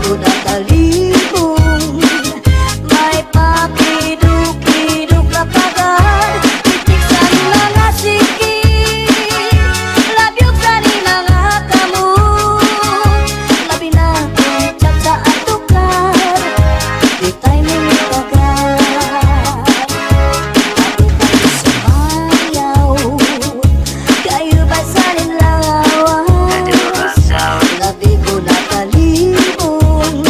ko nakalibong. May papiduk-piduk na pagad, titik sa mga sikit, labyog sa ni mga kamot. Labi na kung tsak sa atukar, di tayo nilitagan. Ako tayo sumayaw, kayo ba sa nilawas? Labi ko nakalibong,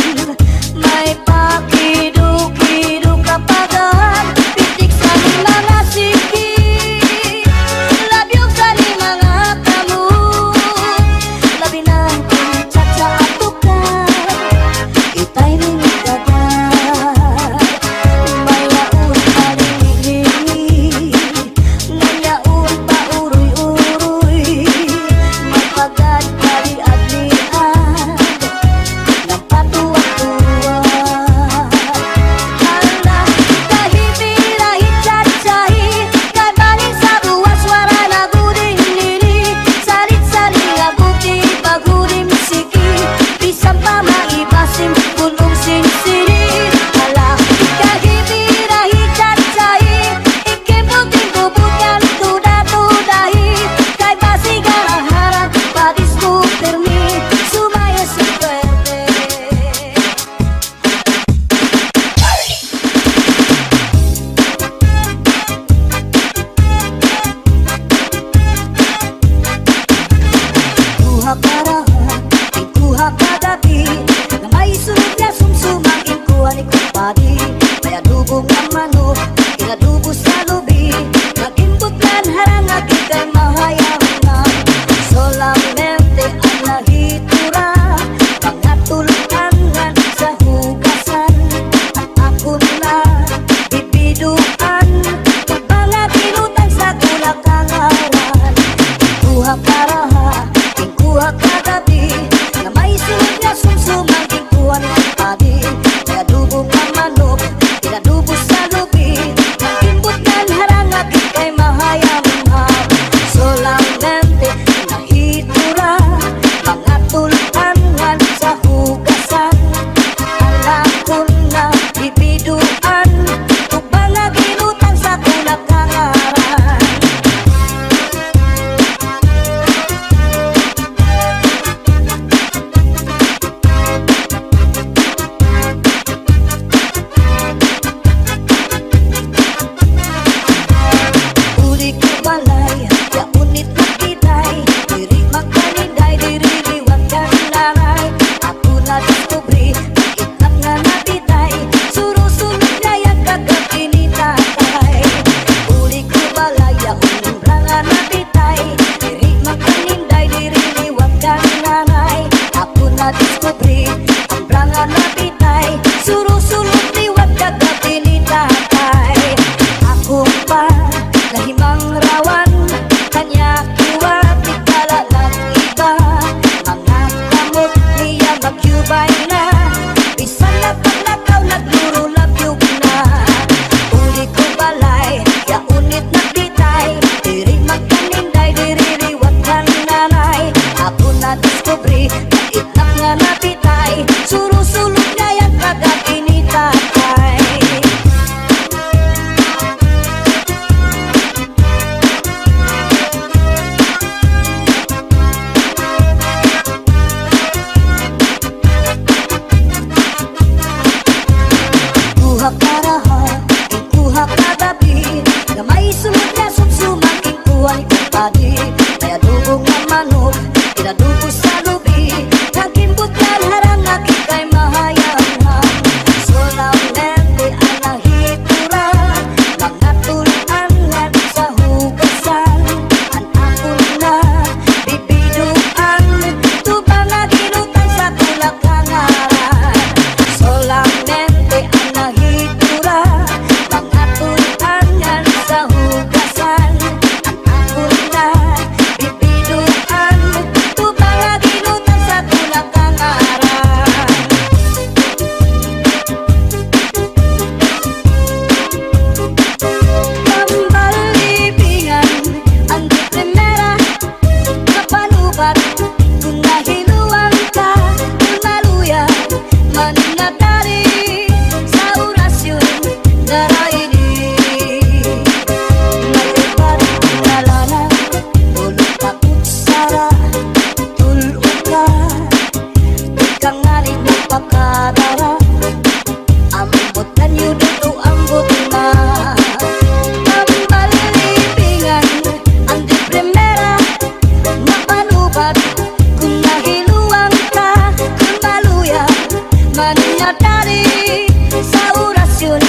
ngadari sa orasyon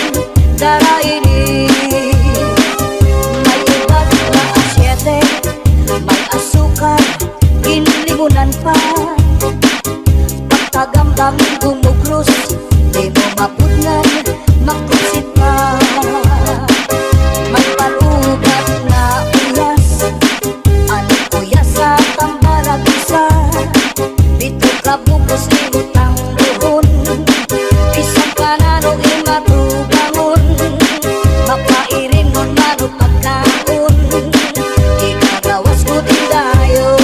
daraini. May iba't na asyete, may asukal, ginlimunan pa. Pagkagambang gumugros, di mo mapudnan, makusit pa. May palugat na uyas, ano uyas sa tambarag isa. Dito ka bukos limutang doon, isang kanano imatubangon. Mapairin mon mano pagkaon, ikagawas mo din dayon.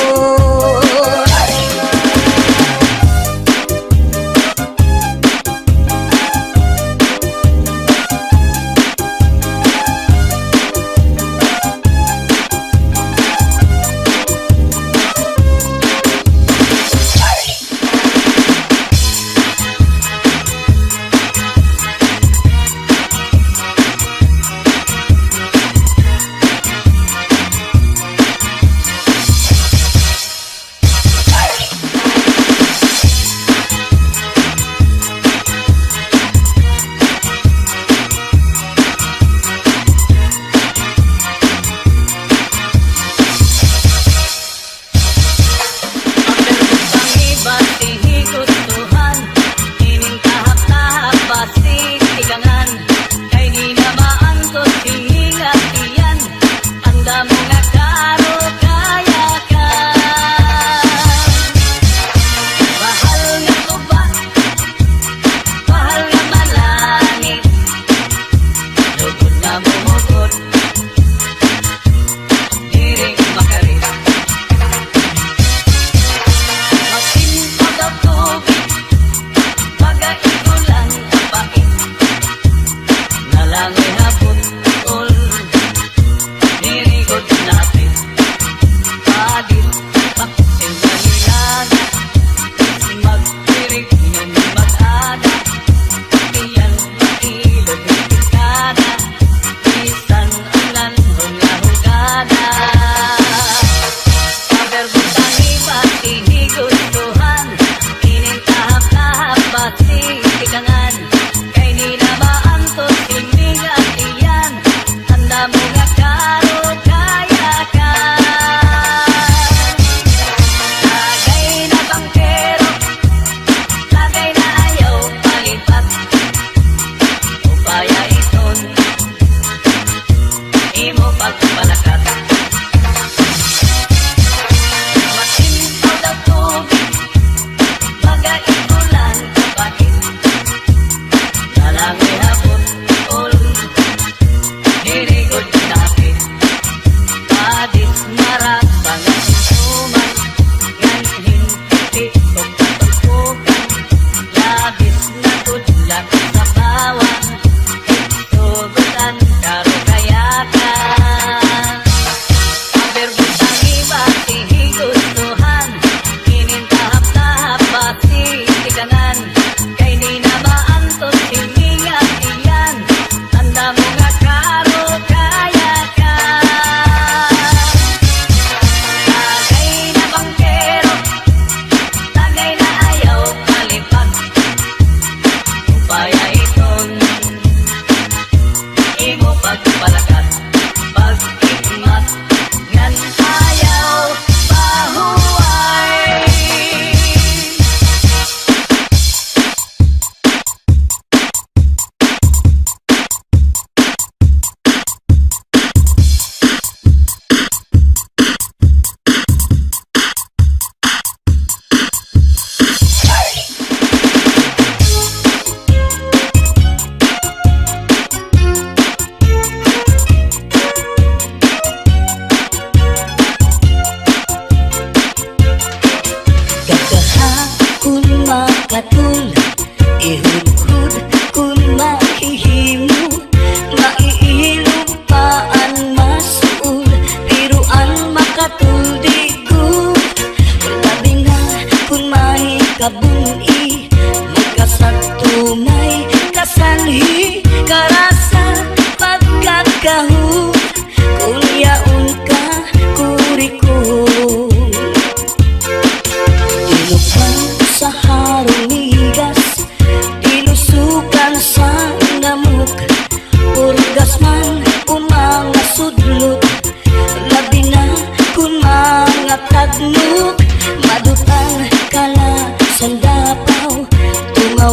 Labis na tudlak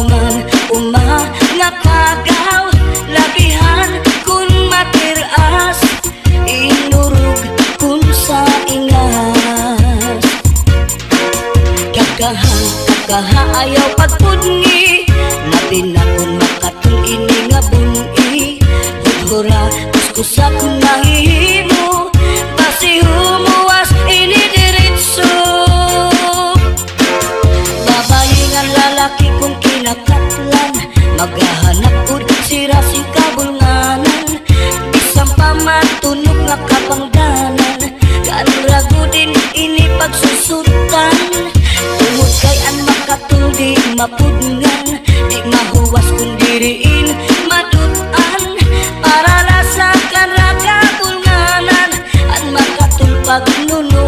man nga kagaw, labihan kun matiras, inurog kun sa ingas. Kakaha ayaw pagpudngi, labi na kun makatul ini nga buni. Hudhura kuskusa kun mahihimo, basi humuwas ini diritso. Babayi lalaki kung kinakatlan, maghahanap ud sira si kabulnganan. Bisang pamatunog nga kapangdanan, kanrago din ini pagsusutan. Tungod kay an makatul di mapudngan, di mahuwas kung diriin madutan. Para lasakan ra kabulnganan, an makatul pagnunuan.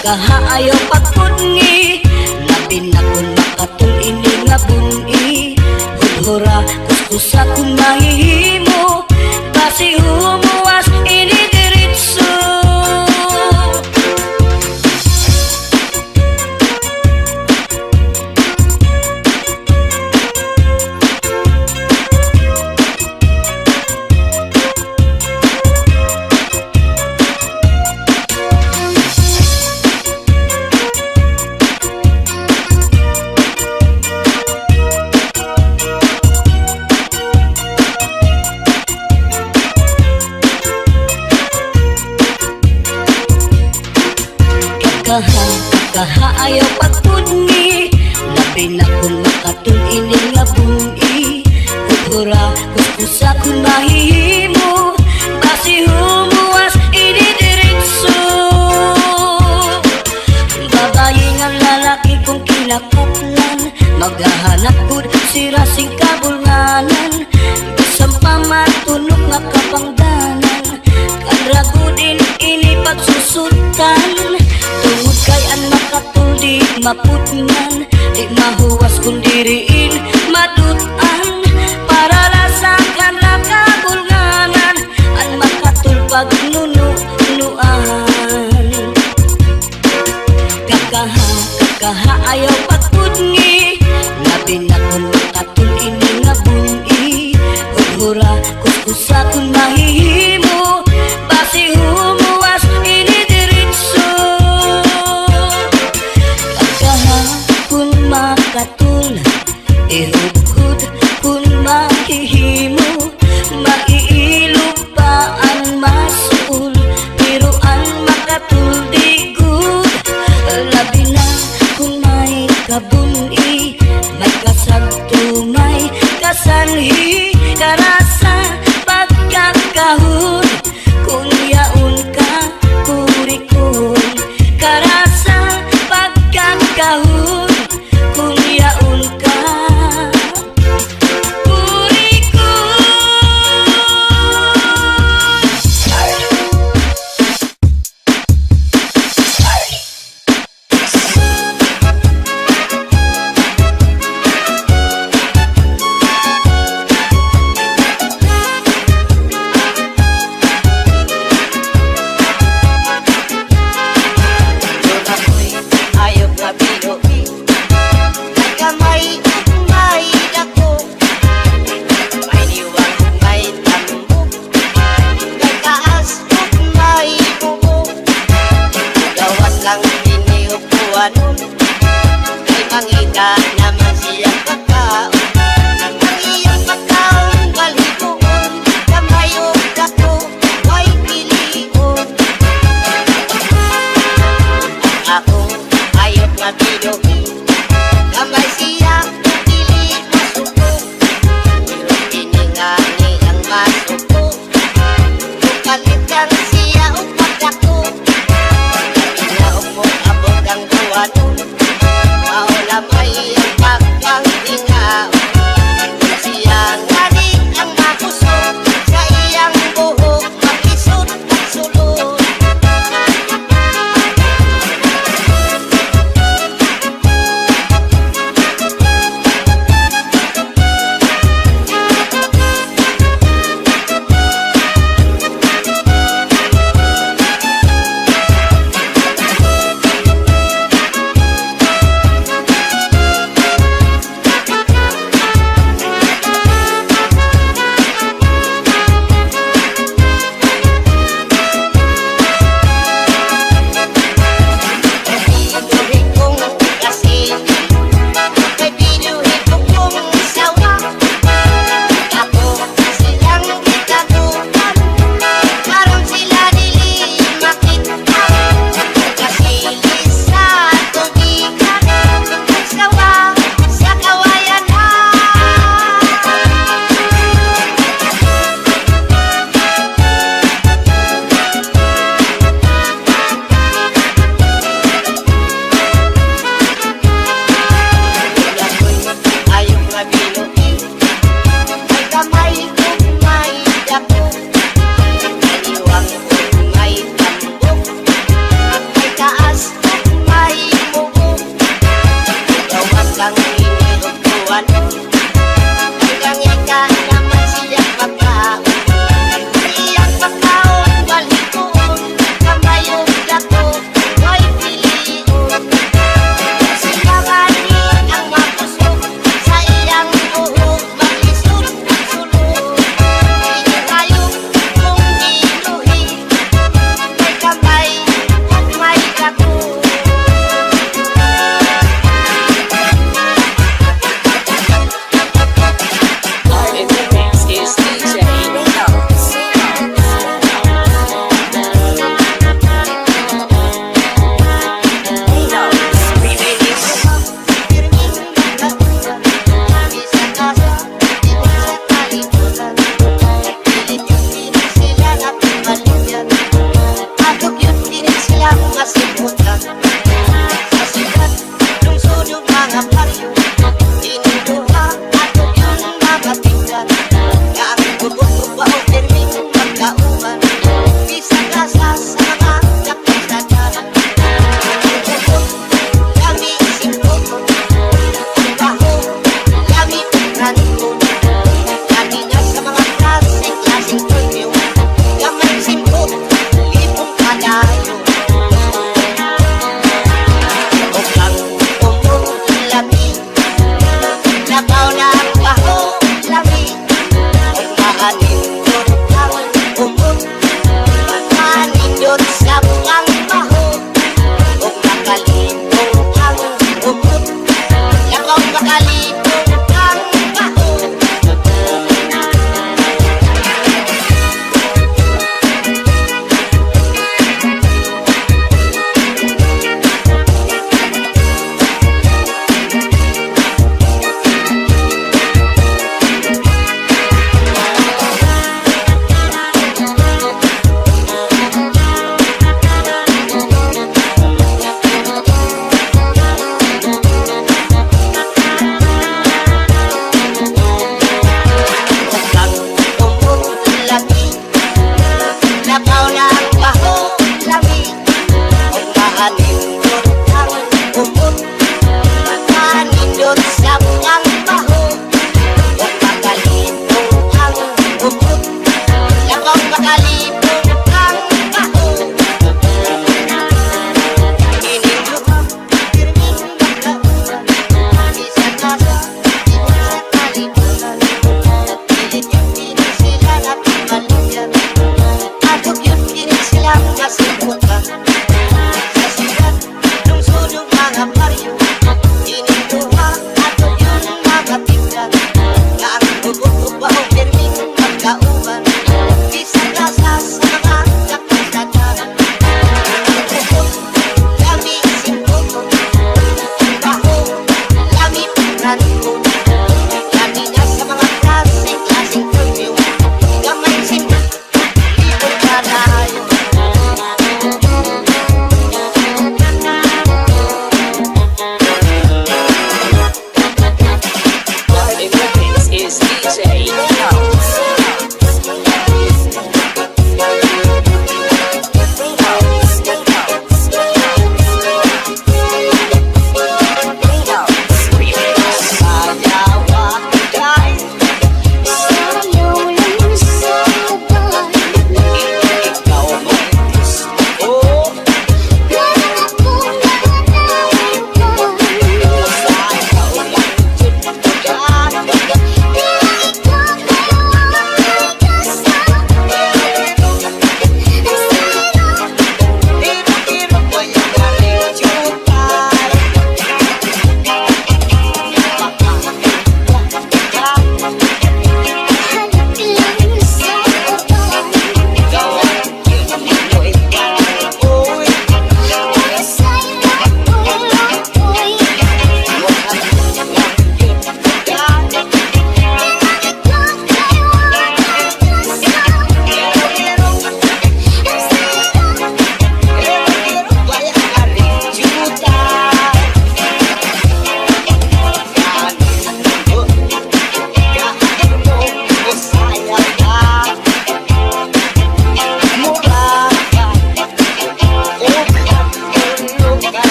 Kakaha ayaw pagpudngi, labi na kun makatul ini nga buni. Hudhura kuskusa kun mahihimo, basi humuwas ini diritso. Kakaha ayaw pagpudngi, labi na kun makatul ini nga buni. Hudhura kuskusa kun mahihimo, basi humuwas ini diritso. Babayi nga lalaki kung kinakatlan, maghahanap ud sira sing kabulnganan. Bisang pamatunog nga kapangdanan, kanrago din ini pagsusutan. Tungod kay an makatul di mapudngan, di mahuwas kung diriin madutan. Para lasakan ra kabulnganan, an makatul pagnunuan. Kakaha ayaw pagpudngi, labi na kun makatul ini nga buni. Hudhura kuskusa kun mahihimo, basi humuwas ini diritso. Kun makatul, ihudhud kun mahihimo, maiilog pa ang masul, pero ang makatul di good. Labi na kung may kabuni, may kasagto, may kasanhi, karasa pagkakahon, kung yaon ka kurikon. Karasa pagkakahon, kung yaon ka kurikon. Ayaw nga binuhi, nagkamay at may dako, may liwag at may tambok, nagkaas at may bubo. Gawat lang iniupuan, ay mangita naman siya pagkaon. Ang iyang pagkaon balikoon, kamay o dako ay pilion. Ako ayaw nga binuhi, kamay siya dili masuko, pero tiningani ang masuko. Tukalit kang siya o pagdako, inaog mo abot ang buwanon, maulamay ang pagkangtingaw. Siya ngani ang makuso, sa iyang buhok makisot at sulod.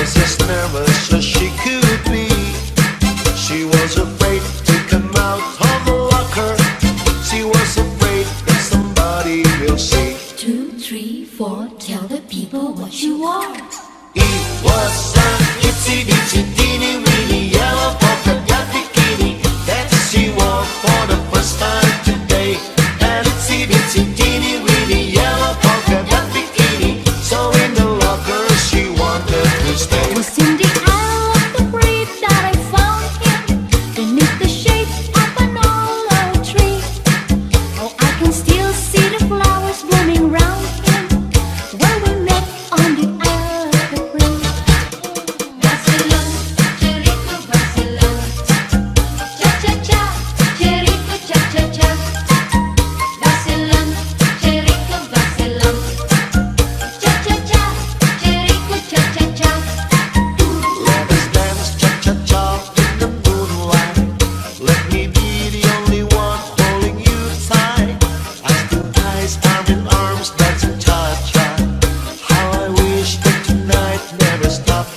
was as nervous as she could be. She was afraid to come out of the locker. She was afraid that somebody will see. 2, 3, 4, tell the people what you are. It was an itsy bitsy teeny weeny yellow polka dot bikini that she wore for the first time today. An itsy bitsy teeny weeny yellow polka dot bikini. So in the locker she wanted to stay. It was in the hour of the breeze that I found him beneath the shade of an olive tree. Oh, I can still see the flowers blooming round him when we met on the evergreen. Vacilón, cherico, vacilón. Cha-cha-cha, cherico, cha-cha-cha. Vacilón, cherico, vacilón. Cha-cha-cha, cherico, cha-cha-cha. Let us dance cha-cha-cha in the moonlight. Let me be the only one holding you tight. As the eyes arm in arms dancing cha-cha. How I wish that tonight never stopped.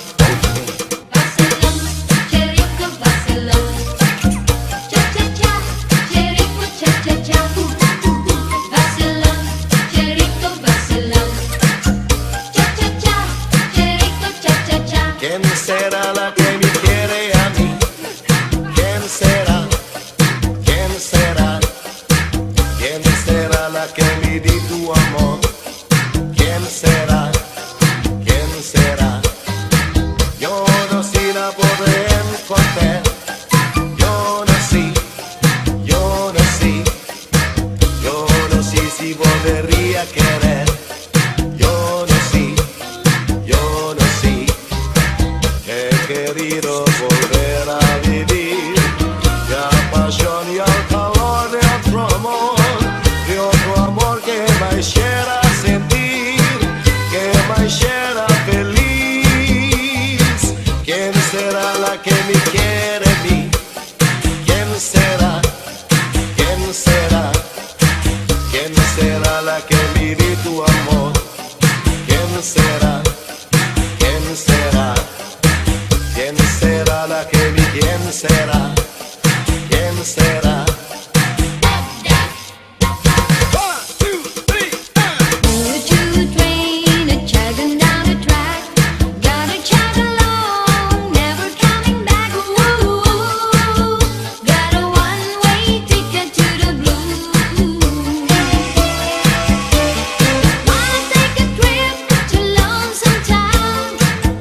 Vacilón, cherico, vacilón. Cha-cha-cha, cherico, cha-cha-cha. Vacilón, cherico, vacilón. Cha-cha-cha, cherico, cha-cha-cha. ¿Quién será la que me quiere a mí? ¿Quién será? ¿Quién será? ¿Quién será la que me di tu amor? ¿Quién será? ¿Quién será? Yo no sé la podré encontrar. Yo no sé, yo no sé, yo no sé si volvería a querer. Yo no sé, yo no sé. He querido volver a vivir la pasión y el calor de otro amor que me hiciera sentir, que me hiciera feliz. ¿Quién será la que me quiere a mí? ¿Quién será? ¿Quién será? ¿Quién será la que me di tu amor? ¿Quién será? ¿Quién será? ¿Quién será la que vi? ¿Quién será? ¿Quién será? Choo-choo train a-chugging down the track. Gotta chug along, never coming back. Ooh, got a one-way ticket to the blues. Wanna take a trip to Lonesome Town.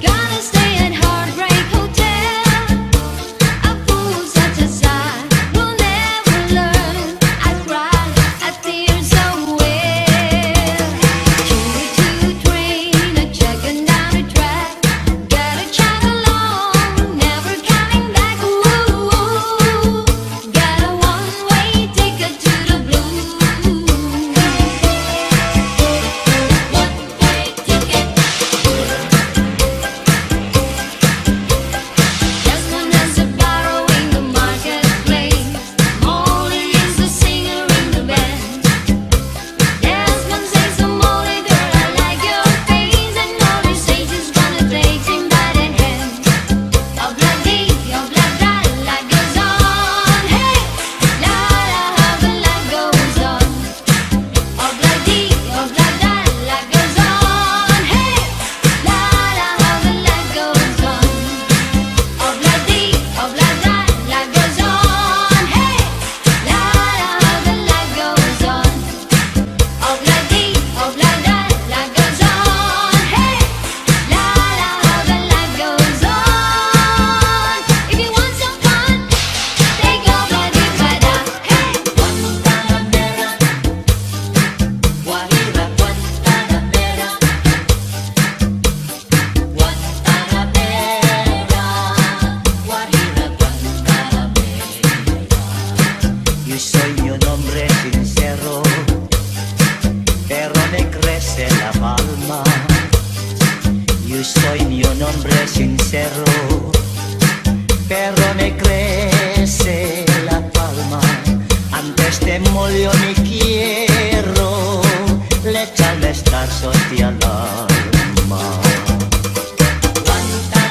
Gotta stay at Heartbreak Hotel. A fool such as I will never learn. I cry, I tears away. Choo-choo train a-chugging down the track. Gotta chug along, never coming back. Ooh, got a one-way ticket to the blues. One-way ticket. Desmond has a barrow in the marketplace. Molly is the singer in the band. Desmond says to Molly, girl, I like your face. And Molly says she's gonna take him by the hand. Obla-dee, obla-da, life goes on. Hey, la-la, how the life goes on. Obla-dee, obla-da, life goes on. Hey, la-la, how the life goes on. Obla-dee, obla-da, life goes on. Hey, la-la, how the life goes on. Obla-dee, obla-da, life goes on. Hey, la-la, how the life goes on. If you want some fun, take obla-dee-ba-da. Hey, Guantanamera, Guajira, Guantanamera, Guantanamera, Guajira, Guantanamera. Yo soy un hombre sincero, pero me crece la palma. Yo soy un hombre sincero, pero me crece la palma. Antes te molió mi quiero, le echan estar al alma. Guantanamera.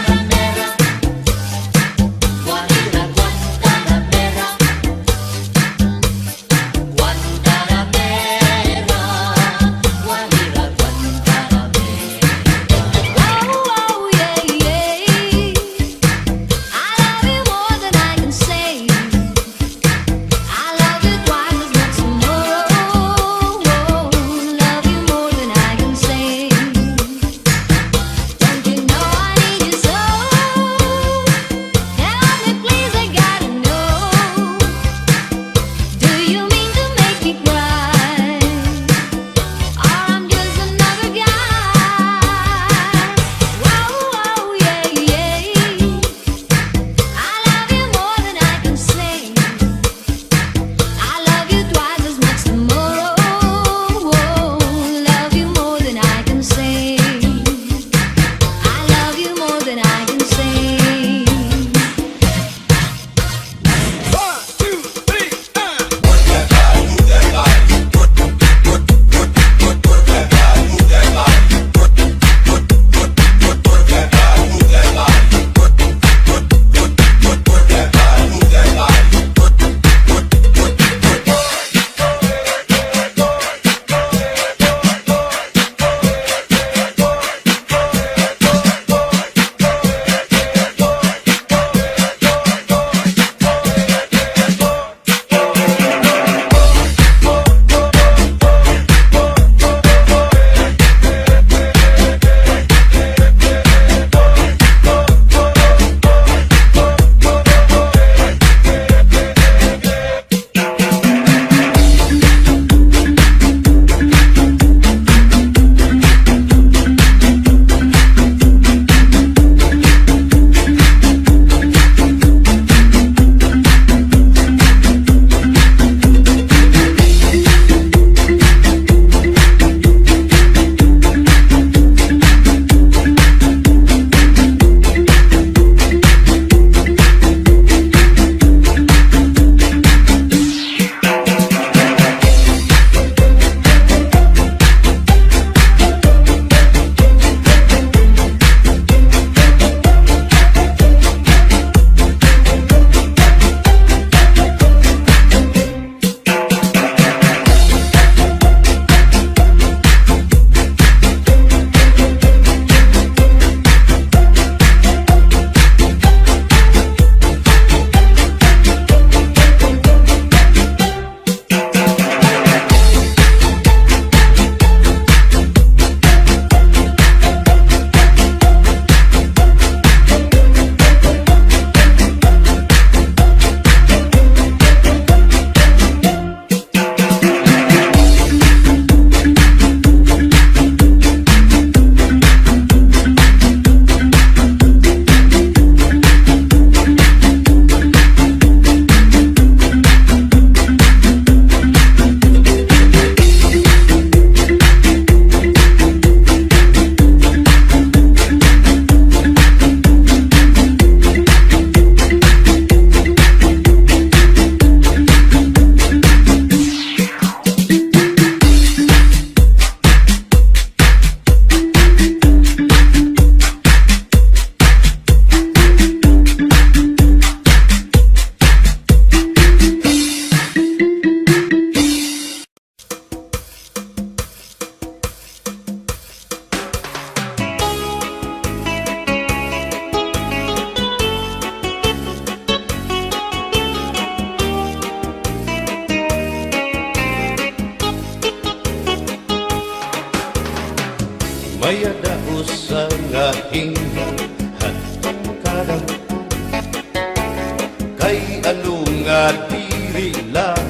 nga diri lang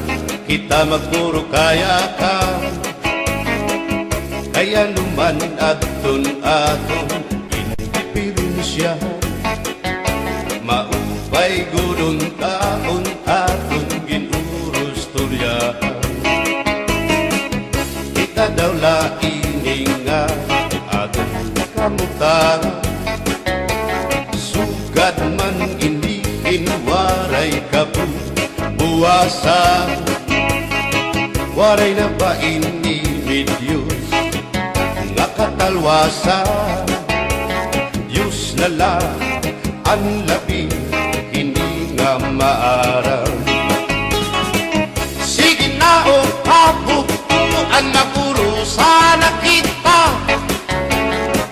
kita magpuro kaya ka. Kaya luman aton indiferensya, maupay gudon taon aton ginurus turyahan. Kita daw laing nga aton kamutan, sugad man iniin waray kabuwasan. Waray na ba ini Diyos nga katalwasan? Diyos na lang ang labi, hindi nga maaram. Sige na o kabubuan na purusan na kita,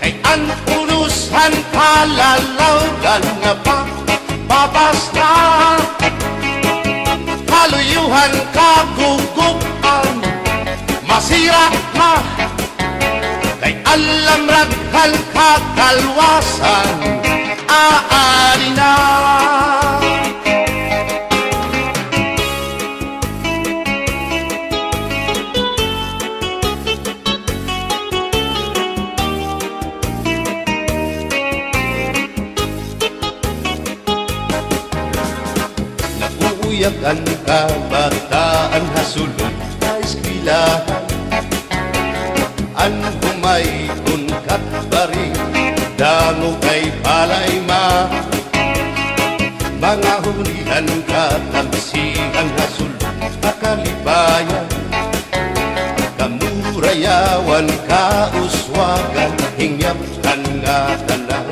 kay ang purusan kalalawgan na babas na. Kaluyuhan kagugupan, masira na, kay alam raghal kakalwasan, aari na. Nakuuyak ang kabataan hasulod sa eskwelahan, ang humay kun katbari damo kay palayma. Mga hunihan katamsihan hasulod kakalibayan, kamurayawan kauswagan hingyapkan nga tanan.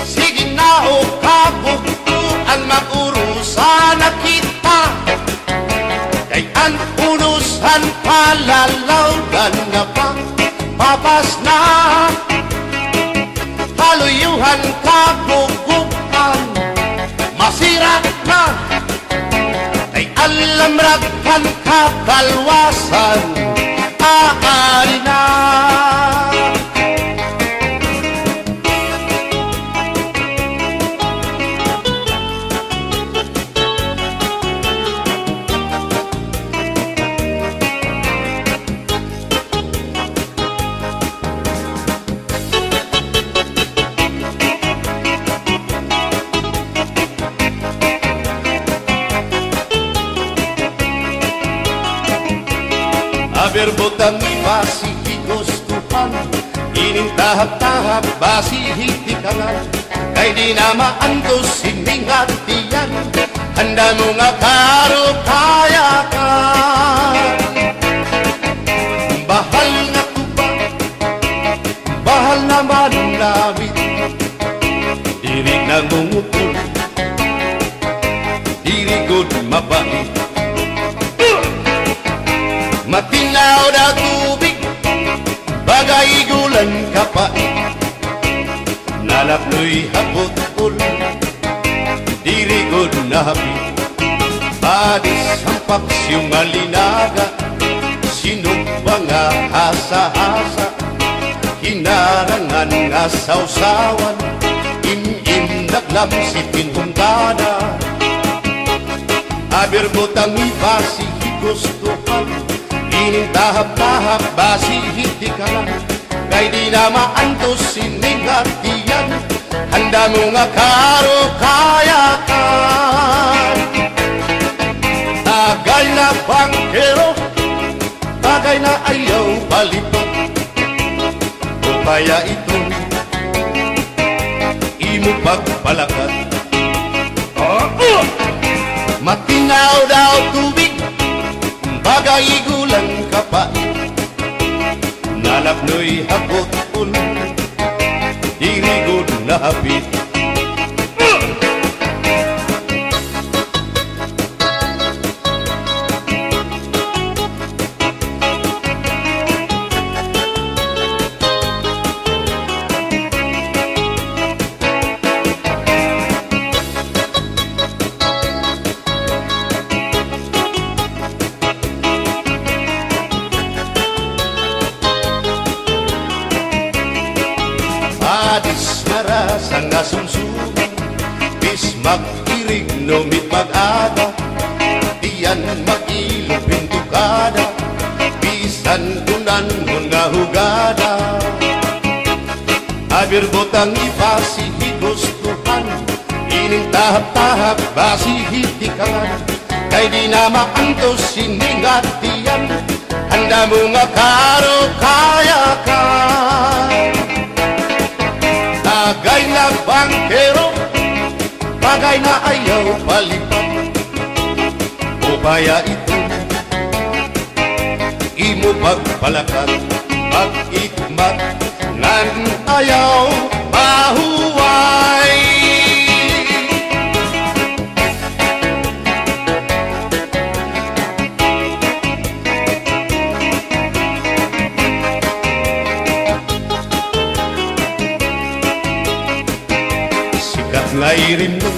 Sige na o kabubuan maurusan na kita, kay ang unusan palalawgan na babas na. Kaluyuhan kagugupan, masira na, kay alam raghal kakalwasan, aari na. Berbotang basi higustuhan, inintahap-tahap basi hitikangan, kay di na maantos hindi ngatiyan, handa mo nga karo kaya ka. Bahal na tuba, bahal naman namin, diri nang mumukul, diri good mabait. Matinaw na tubig, bagay gulan kapait, nalapnoy hapot-ul, dirigod na hapit. Badis ang paksyong alinaga, sinugba nga hasa-hasa, hinarangan nga sausawan, im-im naglamsitin hundana. Aberbotang ibasi higustuhan, inintahap-tahap basi hitikangan, kay di na maantos siningatiyan, handa mo nga karo kayakan. Tagay na bangkero, tagay na ayaw balitot, o kaya ito imo pagpalakat. Matinaw daw tubig, bagay gulang kapait, nalapnoy hapot-ul, dirigod na hapit. Adis maras ang asumsuman, bis mag-irig no mit mag Pagirbot ang iba si higustuhan, ining tahap-tahap basihitikan, kay di na maantos siningatian, handa mo nga karo kaya ka. Tagay na bangkero, bagay na ayaw palipat, o kaya ito imo pagpalakat, pag-ikmat nan ayaw mahuway. Sikat nga irim nun,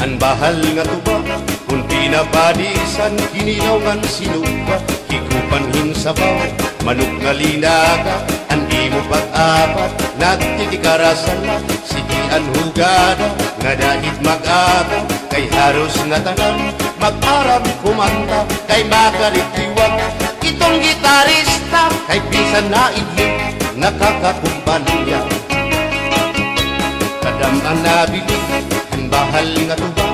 ang bahal nga tuba, kung pinapadisan, kinilaw sinuba, hikupanhin sabaw, manok nga linaga, andi mo pag-apat, nagtitikarasan lang, sige ang hugada, nga dahit mag-aga, kay haros nga tanan, mag-aram kumanta, kay makaritiwag, itong gitarista, kay pisan na idlip, nakakakumpanya. Kadam ang nabili, ang bahal nga tuba,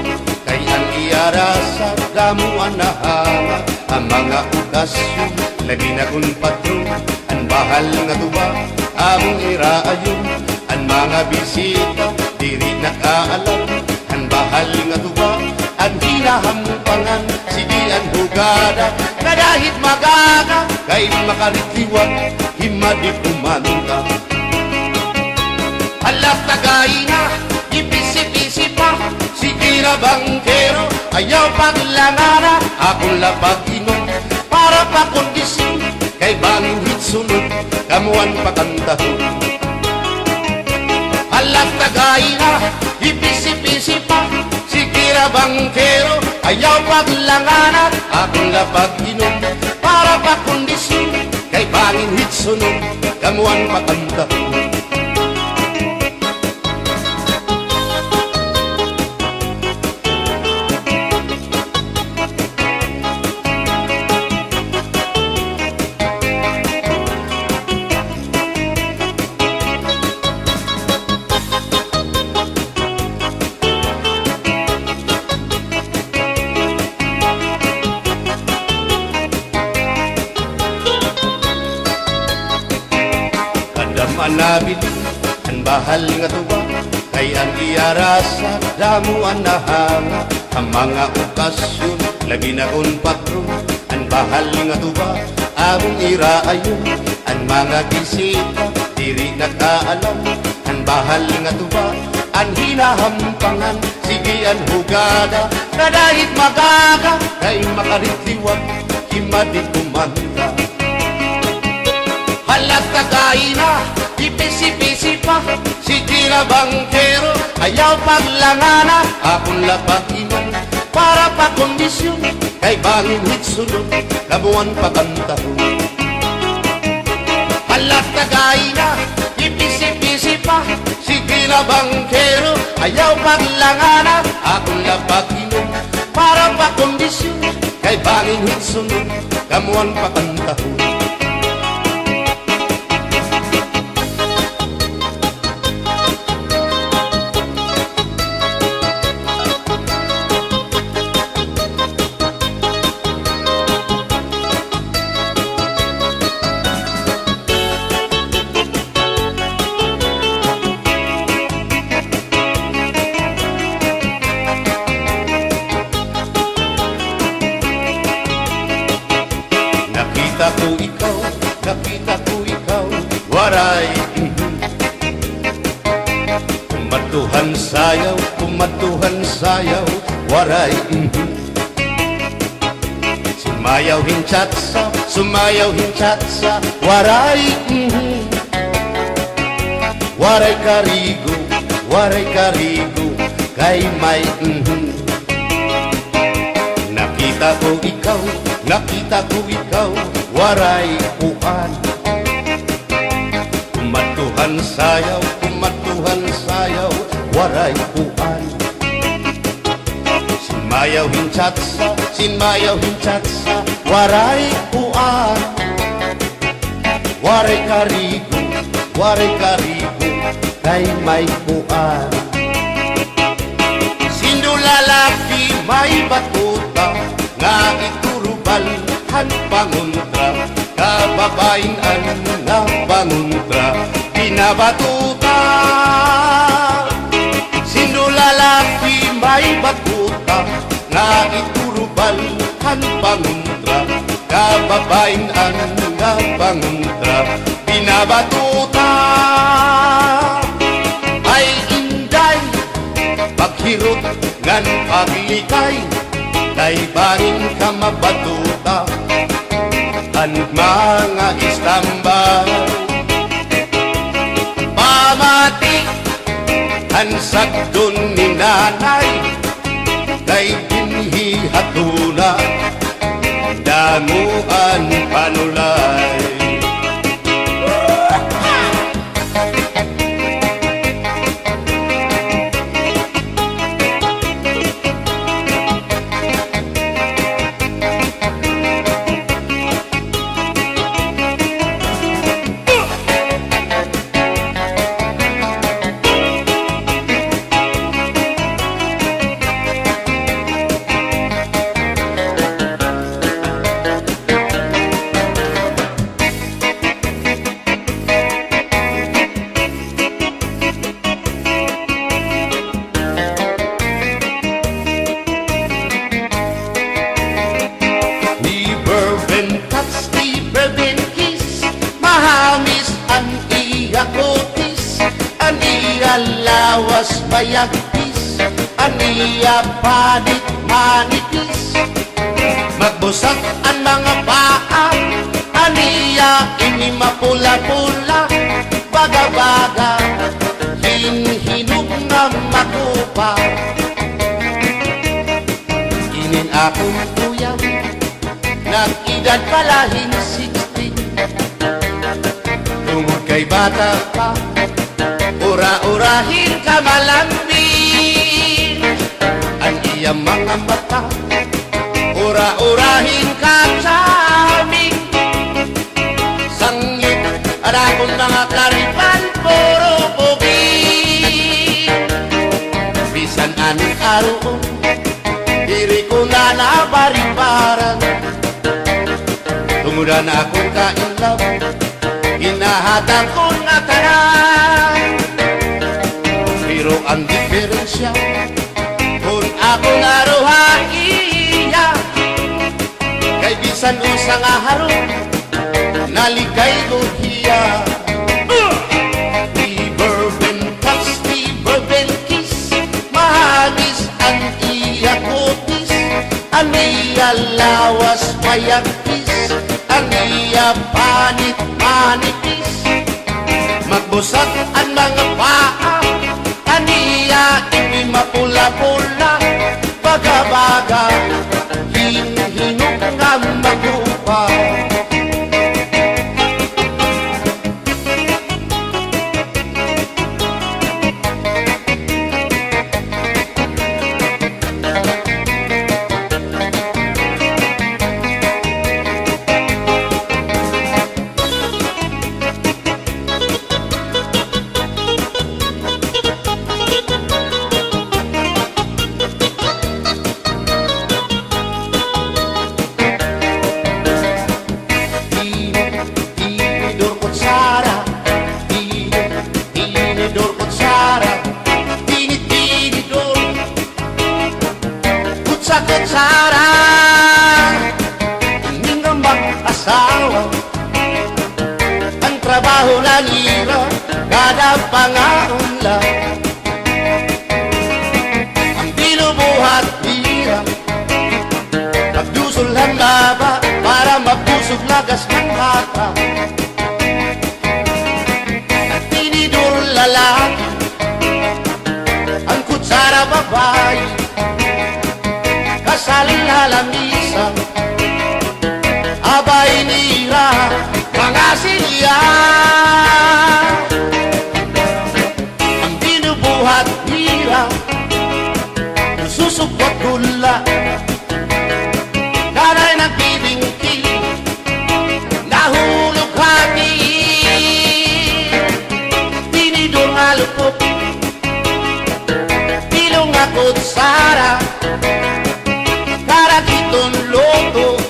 kay ang iarasa, damuan na hanga, ang mga okasyon, lagi na kung patron, ang bahal nga tuba, among iraayon, ang mga bisita, diri nakaalam, ang bahal nga tuba, ang hinahampangan, sige ang hugada, kadahit magaga, kay makaritiwag, himadi kumanta. Alat tagay na, ipisi-pisi pa, sige na bangkero, ayaw paglangana, akong lapag inom, para pa kondisyon, kay bangin hitsunod, kamuan pakantahon. Alat tagay na, ipisi-pisi pa, sige na bangkero, ayaw paglangana, akong lapag inom, para pa kondisyon, kay bangin hitsunod, kamuan pakantahon. Manabili, ang bahal nga tuwa, kay ang iarasa, damuan na hanga, ang mga okasyon, lagi na kung patron, ang bahal nga tuwa, among iraayon, ang mga bisita, diri nakaalam, ang bahal nga tuwa, ang hinahampangan, sige ang hugada, kadahit magaga, kay makaritiwag, himadi kumanta. Halat tagay na, ipisi-pisi pa, sige na bangkero, ayaw paglangana, akong lapag iman, para pa kondisyon, kay bangin hitsunod, kabuan pakantahon. Halat tagay na, ipisi-pisi pa, sige na bangkero, ayaw paglangana, akong lapag iman, para pa kondisyon, kay bangin hitsunod, kamuan pakantahon. Nakita ko ikaw, waray kumatuhan sayaw, waray sumayaw hinchatsa, waray waray karigo, kay may nakita ko ikaw, waray puan, kumatuhan sayaw, waray puan, sinmayaw hinchatsa, waray puan, waray karigo, kay may kuan. Sino lalaki may batuta nga iturubalhan panguntra, kababayan nga panguntra pinabatuta. Sino lalaki may batuta nga iturubalhan panguntra, kababayan nga panguntra pinabatuta. Ay inday paghirot ngan paglikay, kay barin ka mabatuta ang mga istambay. Pamati ang sagdon ni nanay, kay dinhi hatuna damuan panulay. Lawas bayagtis, aniya panit manipis, magbusag ang mga paa, aniya ini mapula-pula, baga-baga, hinhinog na makupa. Inin akong kuya, nag-edad palahin 60, tungod kay bata pa, ura-urahin ka malambing ang iyang mga mata, ura-urahin ka saming sangit ang akong mga karipan, puro pugi. Bisan anong araw diri ko na nabaribaran, tumudan akong kainlaw, hinahatang ko na tanan. Pero ang diferensya kung ako naruhaiya, kay bisan usang aharong naligay ko hiya. Iberben touch, iberben kiss, mahagis ang iya kutis, ang iya lawas mayagkis, ang iya panit manipis, magbusag ang mga paa, aniya ini mapula-pula, baga-baga, hinhinog nga magupa. Kutsara, hindi nga mag-asawa, ang trabaho na nila, kada pangaunla, ang binubuhat nila, magdusol ang laba, para mabusog lagas ng bata. At tinidor lalaki, ang kutsara babae, kasal halamisa, abay nila mga silya, ang binubuhat nila, susupot gula, kanay nagbibingki, nahulog hati, tinidor nga kutsara para kitong loto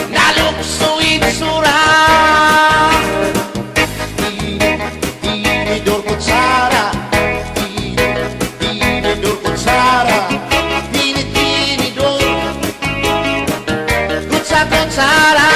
naluksuin sura. Tinidor kutsara, tinidor kutsara, tinidor kutsara.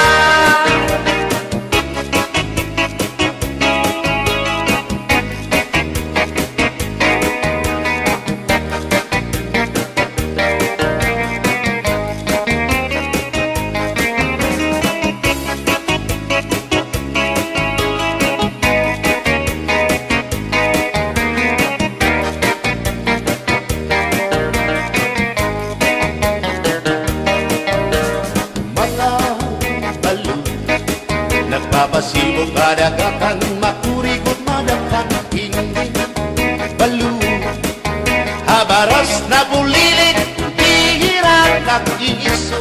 Nagpapasibo kadagatan, makurikot madagkan, hindi balo. Habaras na bulilit, bihira nag-iiso.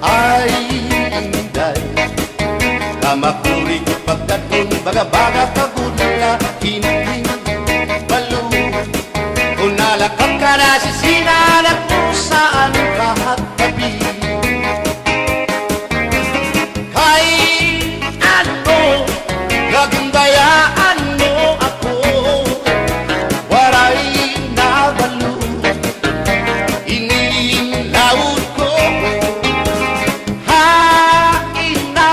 Ay, inday, kamakurikot pagkatun, baga-baga kagulila, hindi balo. Kung nalakap ka na sisinanak mo saan kahat tabi. Gagandayaan mo ako, waray na balo, inilaot ko. Hain na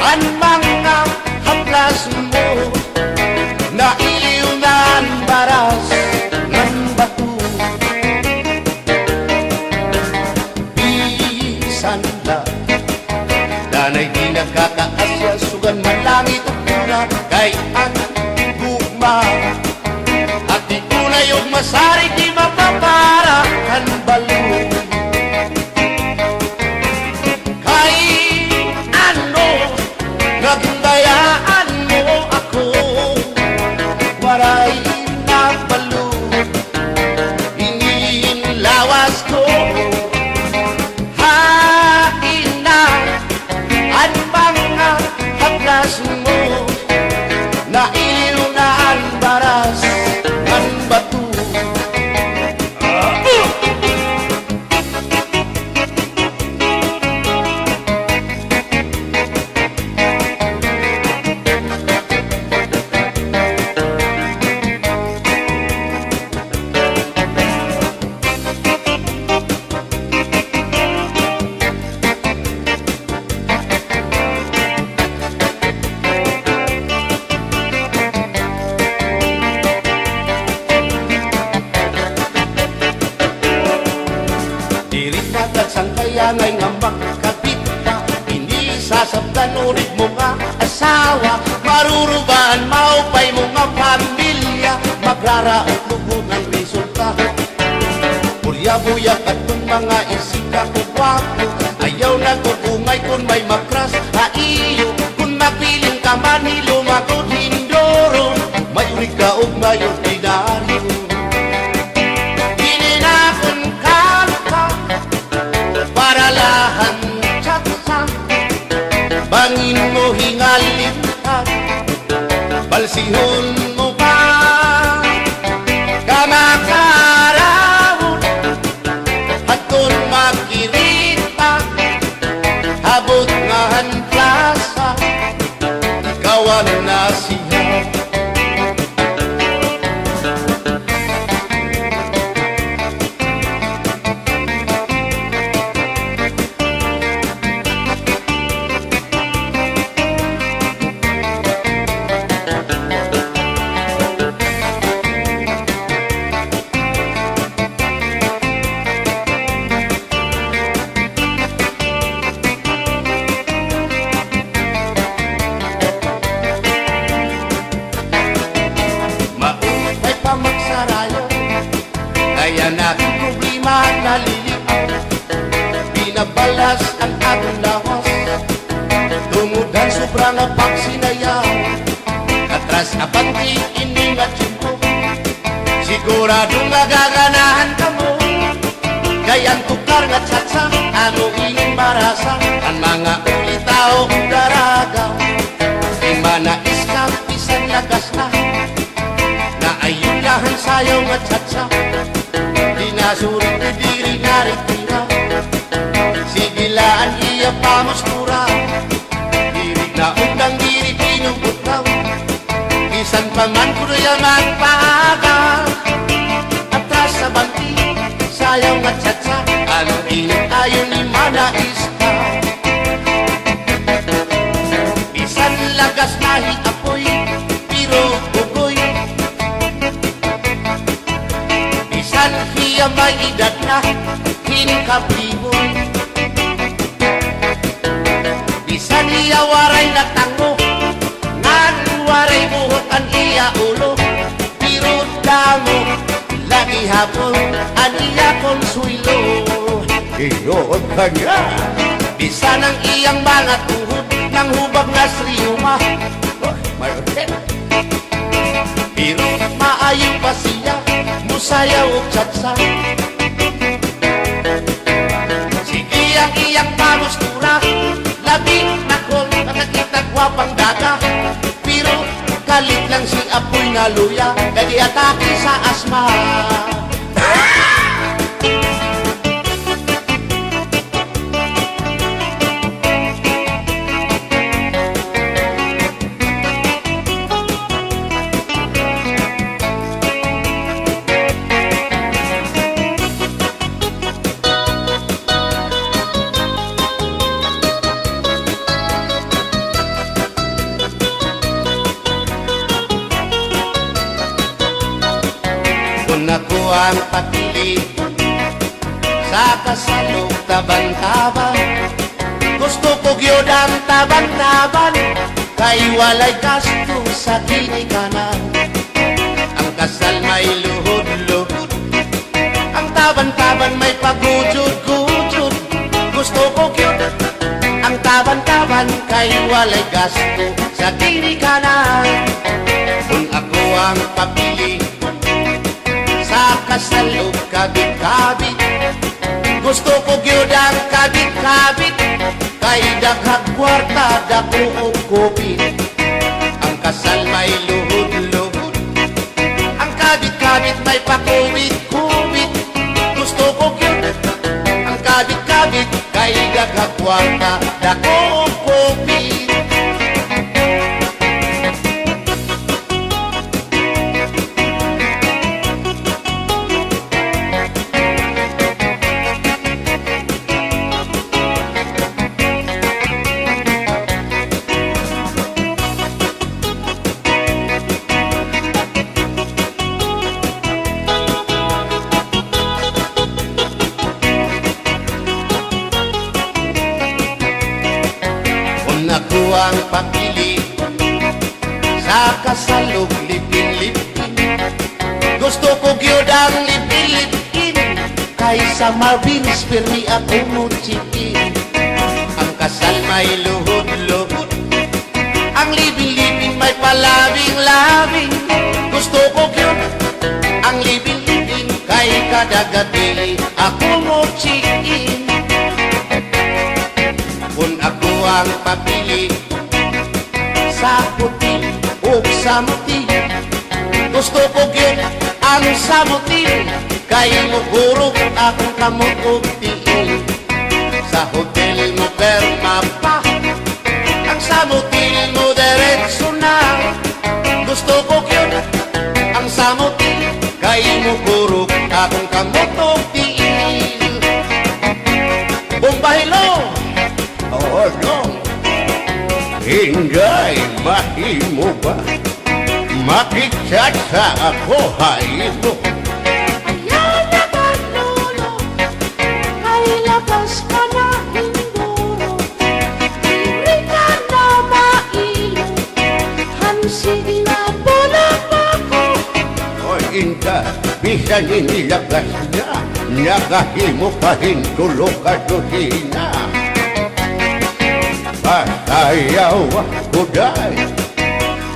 ang mga haplas mo, nailiw na ang baras ng bato. Bisan na danay di nagkakaasya, sugan man langit at muna kay ang gugma. At di tunay o masari di mapapara ang balo. Kay ano, nagundayaan mo ako, waray na balo, inilawas ko. Mo na iliw na ang baras ng bato. Sangkayangay nga makakapit ka, hindi sasabdan ulit mo nga asawa. Marurubaan, maupay mo nga pamilya, magraraot lugo ng resulta. Bulya-buya at kung mga isika ko wapo, ayaw na kukungay kung may makras haiyo. Kung mapiling ka man hilumako hindoro, mayuri ka o mayor dinaryo. Paralahan tsatsa, bangin mo hingalin at balsihon mo pa. Kamakarahon at kung makirita, habot nga han plaza, ikaw ang nasiya. Kaya natin problema naliliit, binabalas ang ating lawas, tumudan sobrang pagsinaya. Katras apanti iningat mo, sigurado nagaganahan ka mo. Kayang tukar nga tsatsa, ano inin marasa, ang mga ulitao daragaw. Di manais ka, pisan lagas na ayun lang sayaw nga tsa-tsa. Dinasurit ni diri naritira. Sigilaan iya pamustura. Diri na undang diri pinubutaw. Isan pa man kuya magpaaga. Atras sa banti, sayaw nga tsa-tsa. Ano init ayon ni manaista. Bisan lagas nahi apoy, pero bugoy. Bisan hiya may edad na, hinkabliboy. Bisan hiya waray na tango, nan waray buhok ang iya ulo. Pero damo, lagi hapon, ang iya konsuelo. Iyon ka nga. Bisan ang iyang mga tuhod, nang hubag na sriyuma. Pero maayo pa siya, musayaw o tsa-tsa. Sige ang iyang pamustura, labing na kong nakakita gwapang daga. Pero kalit lang si apoy na luya, kaya atake sa asma. Kung ako ang papili sa kasalog taban-taban, gusto ko gyud ang taban-taban, kay walay gasto sa kinikanan. Ang kasal may luhod-luhod, ang taban-taban may pagujud-gujud. Gusto ko gyud ang taban-taban, kay walay gasto sa kinikanan. Kung ako ang papili sa kasalog kabit-kabit, gusto ko gyud ang kabit-kabit, kay daghang kwarta dako og kopit. Ang kasal may luhod-luhod, ang kabit-kabit may pakubit-kubit. Gusto ko gyud ang kabit-kabit, kay daghang kwarta dako og kopit. Ako ang papili sa kasalog lipin-lipin, gusto ko gyud ang lipin-lipin, kaysa Marvin's Permi ako muchikin. Ang kasal may luhod-luhod, ang lipin-lipin may palabing-labing. Gusto ko gyud ang lipin-lipin, kay kada gabi ako muchikin. Kung ako ang papili sa puti o sa muti, gusto ko gyud ang sa muti, kay mugurog akong kamot og tiil. Sa hotel mo perma pa, ang sa muti mo diretso na. Gusto ko gyud ang sa muti, kay mugurog akong kamot og tiil. Bumbahilo! Oh no, Ingay, mahimo ba? Makichat sa ako, haymo. Ayaw na kanolo, ay labas ka na indoro. Diri ka na mailo, hansig na bulang ako. O inka, bisan inilagas niya, nakahimo pa hintulo ka dosina. Ayaw ako dahil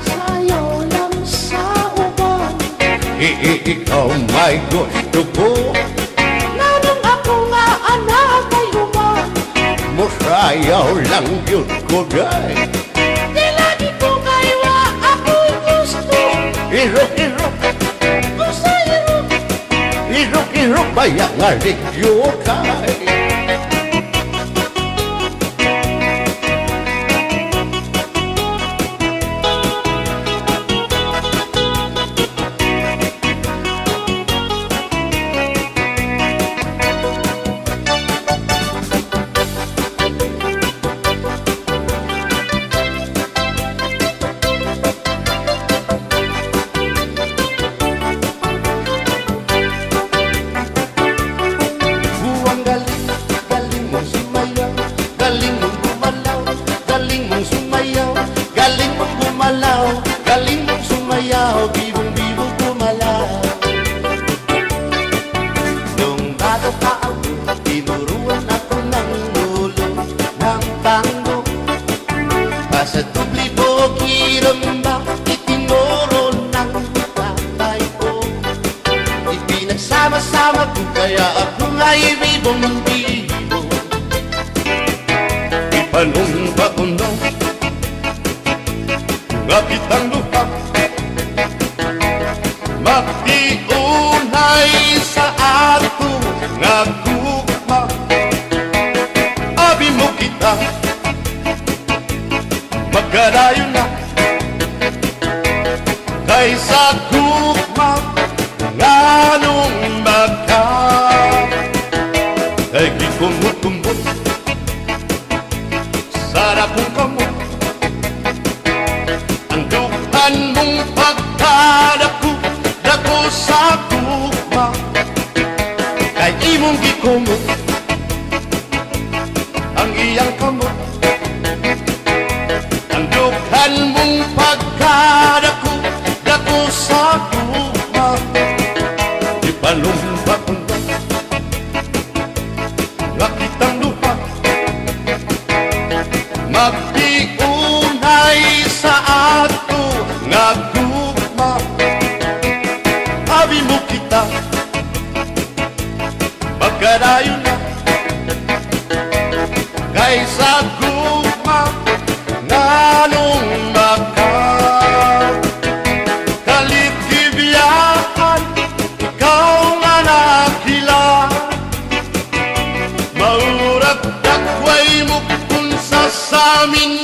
Sayaw lang sa uban, ikaw may gusto ko. nanong ako nga anak ay uban. Musayaw lang yun ko dahil Di lagi ko kaywa ako'y gusto. iro, Gusto Kirubaya nga ligyo kay Buwang galing, galing mong sumayaw, galing mong gumalaw, galing mong sumayaw, galing mong gumalaw, galing mong sumayaw, bibong-bibong gumalaw. Nung bata pa ako, tinuruan ako ng lolo ng tango. Basta dubli bogiramba, itinuro ng tatay ko. Ipinagsama-sama ko kaya ako nga'y bibong-bibo. Ipanumba ko na nga kitang lupa, magtiunay sa ato nga gugma. Abi mo kita, magkarayo na kaysa gugma nga nung magka. Kay gikumot-kumot sarap mong kamot, ang dukan mong pagkadako dako sa gugma. Kay imong gikumot ang iyang kamot, ang dukan mong pagkadako dako sa gugma. Ipanumba ko na nga kitang lupa, magtiunay sa ato nga gugma. Abi mo kita, magkarayo na kaysa gugma nga nung magka. Kaligibiyaan, ikaw nga nakila, maurat dakway mo kung sa samin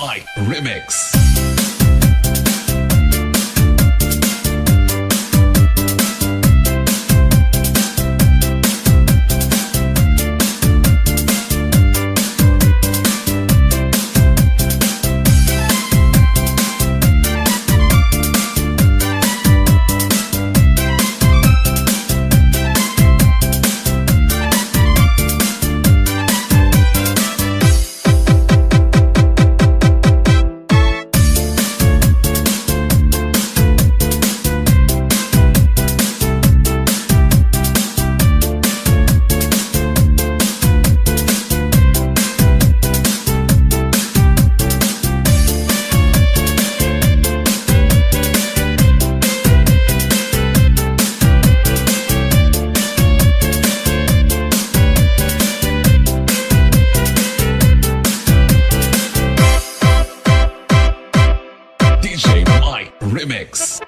Mike Remix. DJ Mike Remix.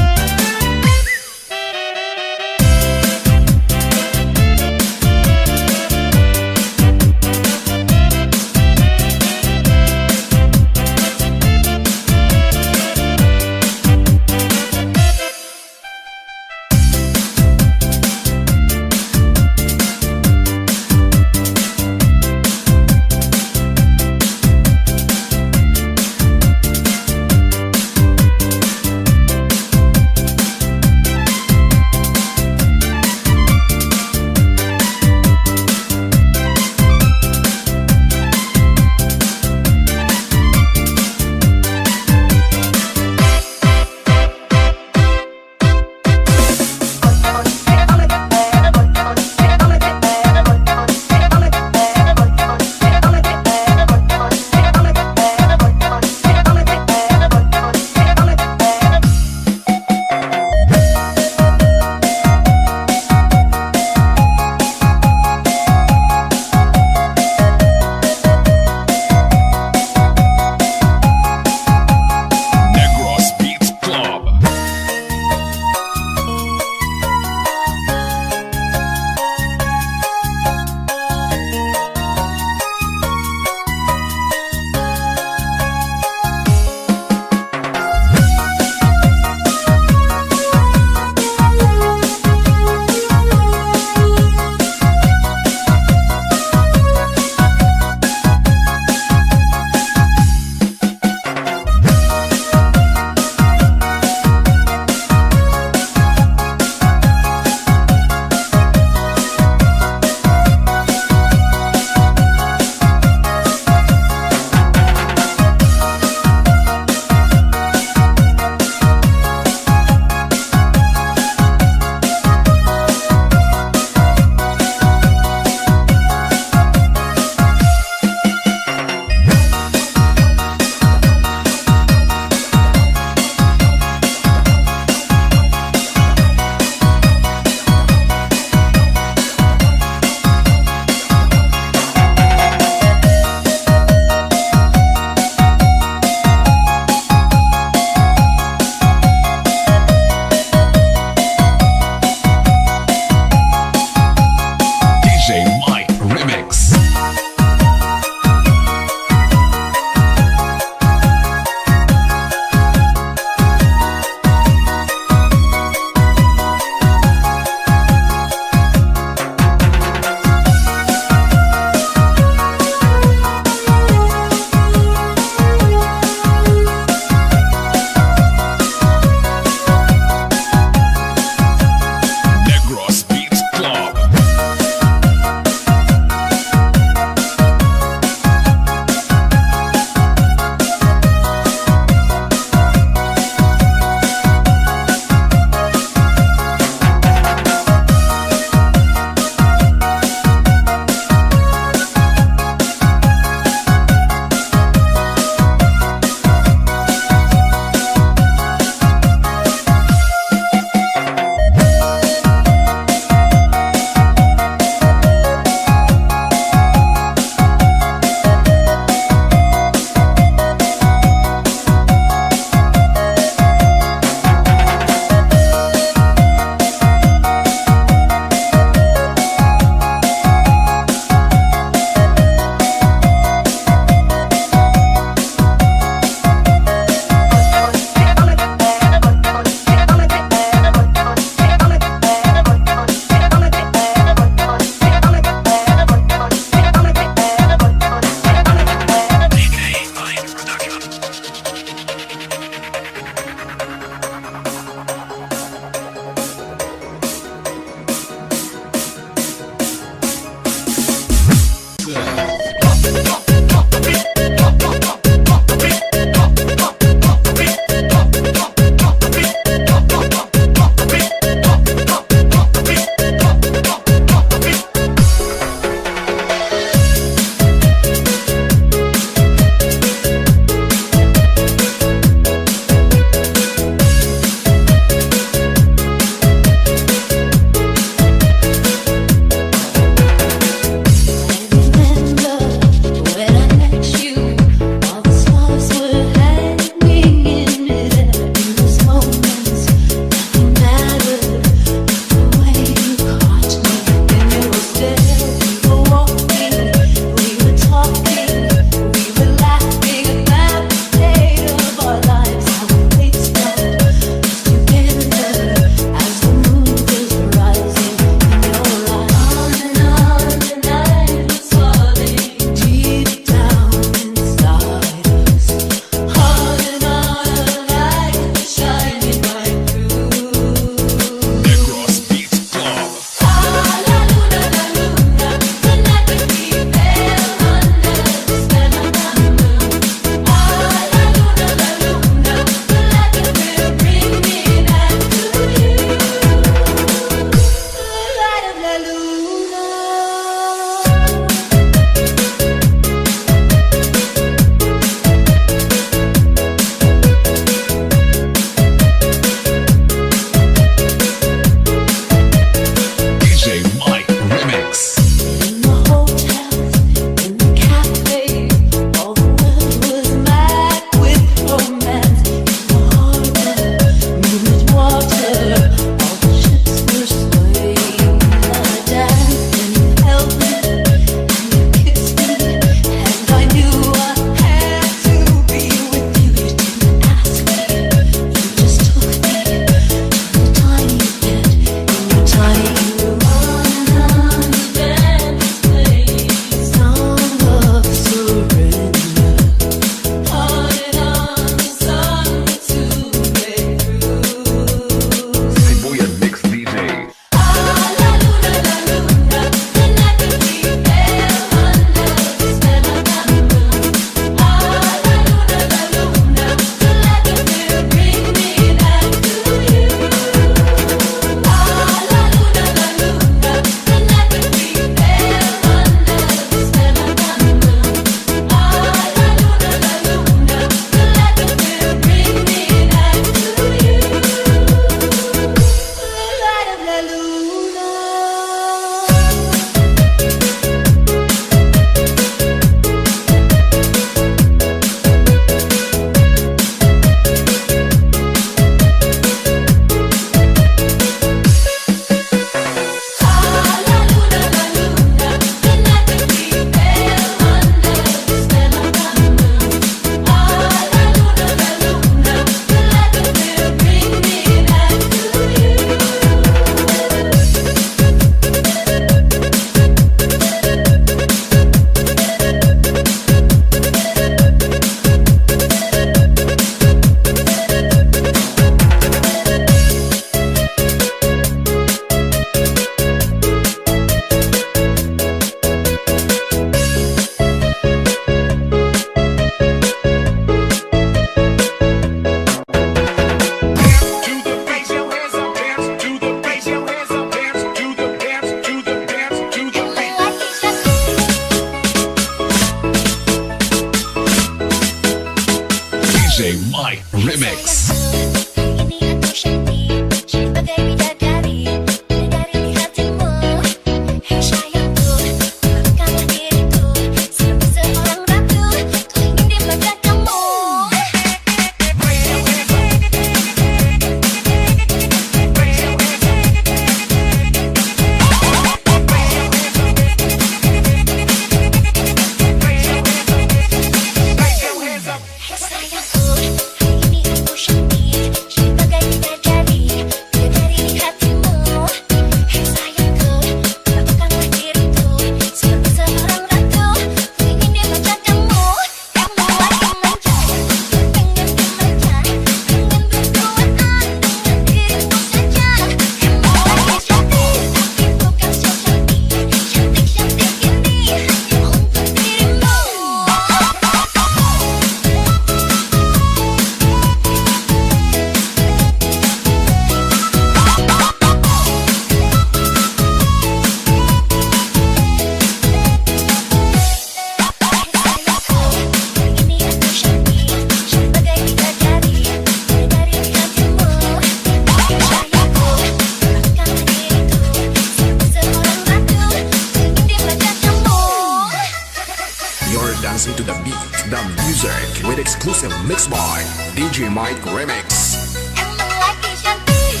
exclusive mix by DJ Mike Remix. Emang lagi cantik.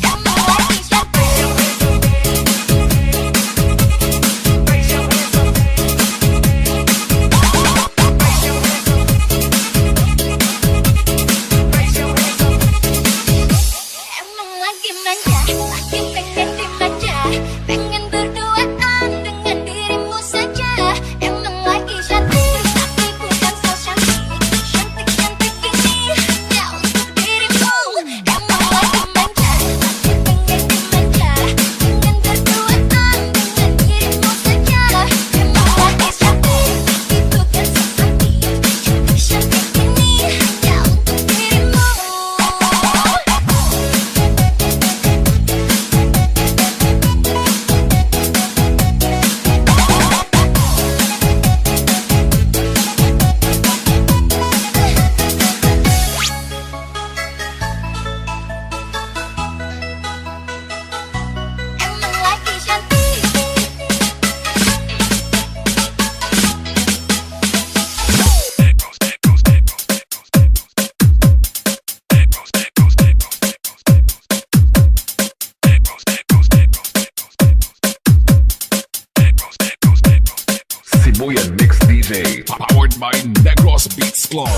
Emang lagi cantik. Emang lagi manja, lagi pengen dimanja, pengen berduaan dengan dirimu saja. Emang lagi cantik, tapi bukan so cantik. Cantik-cantik ini hanya untuk dirimu. Emang lagi manja, lagi pengen dimanja, pengen berduaan dengan dirimu saja. Emang lagi cantik, tapi bukan so cantik. Cantik-cantik ini hanya untuk dirimu. Emang lagi cantik. Sibuyan Mix DJ, powered by Negros Beats Club.